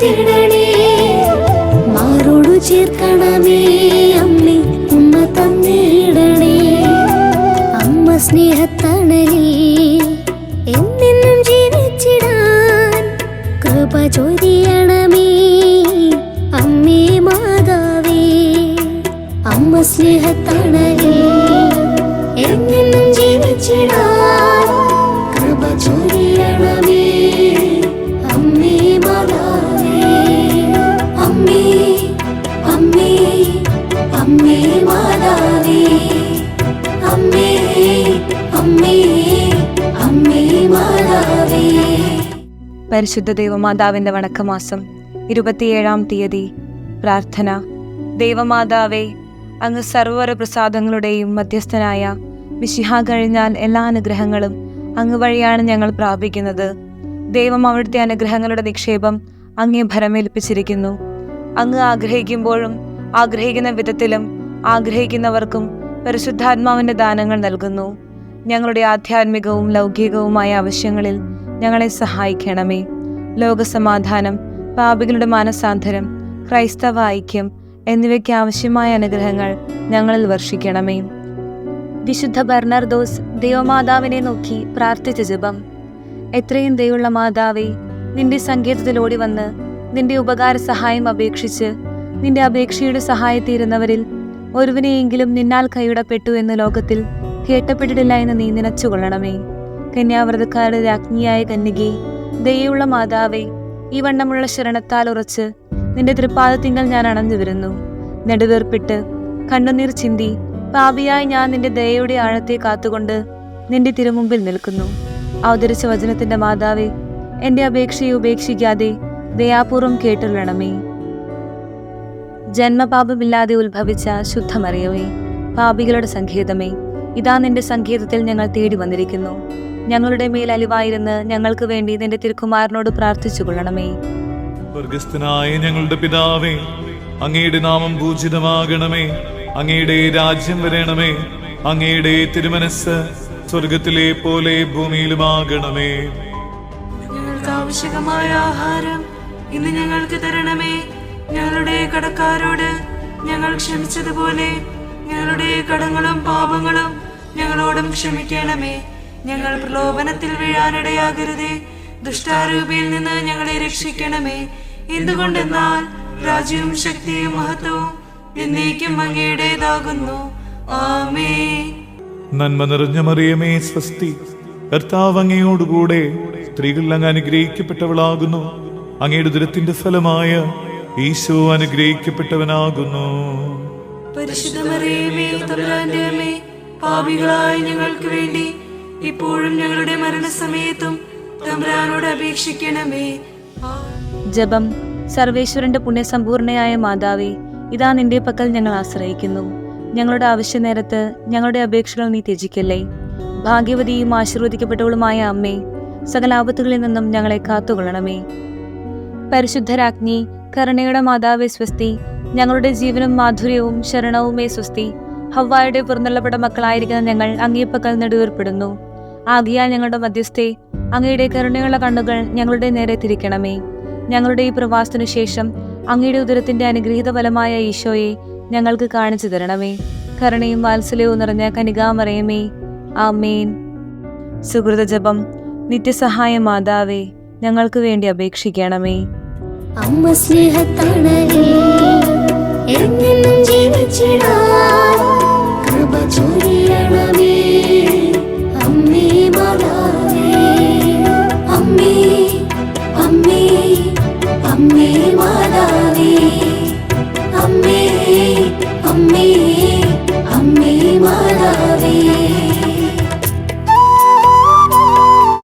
കാത്തിടണേ. മാറോടു ചേർക്കണമേ അമ്മേ, ഉമ്മ തന്നിടണേ. അമ്മ സ്നേഹത്തണലിൽ എന്നെന്നും ജീവിച്ചിടാൻ കൃപ ചൊരിയണമേ അമ്മേ മാതാവേ. അമ്മ സ്നേഹത്തണലിൽ എന്നെന്നും ജീവിച്ചിടാൻ കൃപ ചൊരിയണമേ അമ്മേ മാതാവേ. അമ്മേ അമ്മേ അമ്മേ മാതാവേ. അമ്മേ അമ്മേ അമ്മേ മാതാവേ. പരിശുദ്ധ ദൈവമാതാവിന്റെ വണക്കമാസം 27-ാം തീയതി. പ്രാർത്ഥന. ദൈവമാതാവേ, അങ്ങ് സർവ്വ പ്രസാദങ്ങളുടെയും മധ്യസ്ഥനായ മിശിഹാ കഴിഞ്ഞാൽ എല്ലാ അനുഗ്രഹങ്ങളും അങ്ങ് വഴിയാണ് ഞങ്ങൾ പ്രാപിക്കുന്നത്. ദൈവം അവിടുത്തെ അനുഗ്രഹങ്ങളുടെ നിക്ഷേപം അങ്ങേ ഭരമേൽപ്പിച്ചിരിക്കുന്നു. അങ്ങ് ആഗ്രഹിക്കുമ്പോഴും ആഗ്രഹിക്കുന്ന വിധത്തിലും ആഗ്രഹിക്കുന്നവർക്കും പരിശുദ്ധാത്മാവിന്റെ ദാനങ്ങൾ നൽകുന്നു. ഞങ്ങളുടെ ആധ്യാത്മികവും ലൗകികവുമായ ആവശ്യങ്ങളിൽ ഞങ്ങളെ സഹായിക്കണമേ. ലോകസമാധാനം, പാപികളുടെ മാനസാന്തരം, ക്രൈസ്തവ ഐക്യം എന്നിവയ്ക്ക് ആവശ്യമായ അനുഗ്രഹങ്ങൾ ഞങ്ങളിൽ വർഷിക്കണമേ. വിശുദ്ധ ബെർണർദോസ് ദൈവമാതാവിനെ നോക്കി പ്രാർത്ഥിച്ച ജപം. എത്രയും ദയുള്ള മാതാവേ, നിന്റെ സങ്കേതത്തിൽ ഓടി വന്ന് നിന്റെ ഉപകാര സഹായം അപേക്ഷിച്ച് നിന്റെ അപേക്ഷയുടെ സഹായത്തീരുന്നവരിൽ ഒരുവനെയെങ്കിലും നിന്നാൽ കൈവിടപ്പെട്ടു എന്ന് ലോകത്തിൽ കേട്ടപ്പെട്ടിട്ടില്ല എന്ന് നീ നനച്ചുകൊള്ളണമേ. കന്യാവ്രതക്കാരുടെ രാജ്ഞിയായ കന്യകേ, ദയുള്ള മാതാവേ, ഈ വണ്ണമുള്ള ശരണത്താൽ ഉറച്ച് നിന്റെ തൃപ്പാദത്തിങ്കൽ ഞാൻ അണഞ്ഞു വരുന്നു. നെടുവേർപ്പിട്ട് കണ്ണുനീർ ചിന്തി പാപിയായി ഞാൻ നിന്റെ ദയയുടെ ആഴത്തെ കാത്തുകൊണ്ട് നിന്റെ തിരുമുമ്പിൽ നിൽക്കുന്നു. അവതരിച്ച വചനത്തിന്റെ മാതാവേ, എന്റെ അപേക്ഷയെ ഉപേക്ഷിക്കാതെ ദയാപൂർവം കേട്ടുള്ളണമേ. ജന്മപാപമില്ലാതെ ഉത്ഭവിച്ച ശുദ്ധമറിയവേ, പാപികളുടെ സങ്കേതമേ, ഇതാ നിന്റെ സങ്കേതത്തിൽ ഞങ്ങൾ തേടി വന്നിരിക്കുന്നു. ഞങ്ങളുടെ മേൽ അലിവായിരുന്ന് ഞങ്ങൾക്ക് വേണ്ടി നിന്റെ തിരുക്കുമാരനോട് പ്രാർത്ഥിച്ചു കൊള്ളണമേ. സ്വർഗസ്ഥനായ ഞങ്ങളുടെ പിതാവേ, അങ്ങയുടെ നാമം പൂജിതമാകണമേ. അങ്ങയുടെ രാജ്യം വരണമേ. അങ്ങയുടെ തിരുമനസ് സ്വർഗത്തിലെ പോലെ ഭൂമിയിലുമാകണമേ. ഞങ്ങൾക്ക് ആവശ്യമായ ആഹാരം ഇന്ന് ഞങ്ങൾക്ക് തരണമേ. ഞങ്ങളുടെ കടക്കാരോട് ഞങ്ങൾ ക്ഷമിച്ചതുപോലെ ഞങ്ങളുടെ കടങ്ങളും പാപങ്ങളും ഞങ്ങളോടും ക്ഷമിക്കണമേ. ഞങ്ങൾ പ്രലോഭനത്തിൽ വീഴാനിടയാകരുതേ. ദുഷ്ടാരൂപിയിൽ നിന്ന് ഞങ്ങളെ രക്ഷിക്കണമേ. എന്തുകൊണ്ടെന്നാൽ രാജ്യവും ശക്തിയും മഹത്വവും എന്നേക്കും അങ്ങയുടേതാകുന്നു. ആമേൻ. നന്മ നിറഞ്ഞ മറിയമേ, സ്വസ്തി. കർത്താവ് അങ്ങയോടുകൂടെ സ്ത്രീകൾ അങ്ങ് അനുഗ്രഹിക്കപ്പെട്ടവളാകുന്നു. അങ്ങയുടെ ഉദരത്തിന്റെ ഫലമായ ഈശോ അനുഗ്രഹിക്കപ്പെട്ടവനാകുന്നു. പരിശുദ്ധ മറിയമേ, തമ്പുരാന്റെ അമ്മേ, പാപികളായ ഞങ്ങൾക്ക് വേണ്ടി ഇപ്പോഴും ഞങ്ങളുടെ മരണസമയത്തും തമ്പുരാനോട് അപേക്ഷിക്കണമേ. ജപം. സർവേശ്വരന്റെ പുണ്യസമ്പൂർണയായ മാതാവേ, ഇതാ നിന്റെ പക്കൽ ഞങ്ങൾ ആശ്രയിക്കുന്നു. ഞങ്ങളുടെ ആവശ്യ നേരത്ത് ഞങ്ങളുടെ അപേക്ഷകൾ നീ ത്യജിക്കല്ലേ. ഭാഗ്യവതിയും ആശീർവദിക്കപ്പെട്ടവളുമായ അമ്മേ, സകല ആപത്തുകളിൽ നിന്നും ഞങ്ങളെ കാത്തുകൊള്ളണമേ. പരിശുദ്ധരാജ്ഞി, കരുണയുടെ മാതാവേ സ്വസ്തി. ഞങ്ങളുടെ ജീവനും മാധുര്യവും ശരണവുമേ സ്വസ്തി. ഹവ്വായുടെ പുറന്തള്ളപ്പെട്ട മക്കളായിരിക്കുന്ന ഞങ്ങൾ അങ്ങേപ്പക്കൽ നെടുവേർപ്പെടുന്നു. ആകിയാൽ ഞങ്ങളുടെ മധ്യസ്ഥെ, അങ്ങയുടെ കരുണയുള്ള കണ്ണുകൾ ഞങ്ങളുടെ നേരെ തിരിക്കണമേ. ഞങ്ങളുടെ ഈ പ്രവാസത്തിനു ശേഷം അങ്ങയുടെ ഉദരത്തിന്റെ അനുഗ്രഹീത ഫലമായ ഈശോയെ ഞങ്ങൾക്ക് കാണിച്ചു തരണമേ. കരുണയും വാത്സല്യവും നിറഞ്ഞ കനികാമറിയമേ, ആമേൻ. സുഹൃത ജപം. നിത്യസഹായ മാതാവേ, ഞങ്ങൾക്ക് വേണ്ടി അപേക്ഷിക്കണമേ. അമ്മ സ്നേഹത്തണലിൽ എന്നെന്നും ജീവിച്ചിടാൻ കൃപ ചൊരിയണമേ അമ്മേ മാതാവേ. അമ്മേ അമ്മേ അമ്മേ മാതാവേ. അമ്മേ അമ്മേ അമ്മേ മാതാവേ.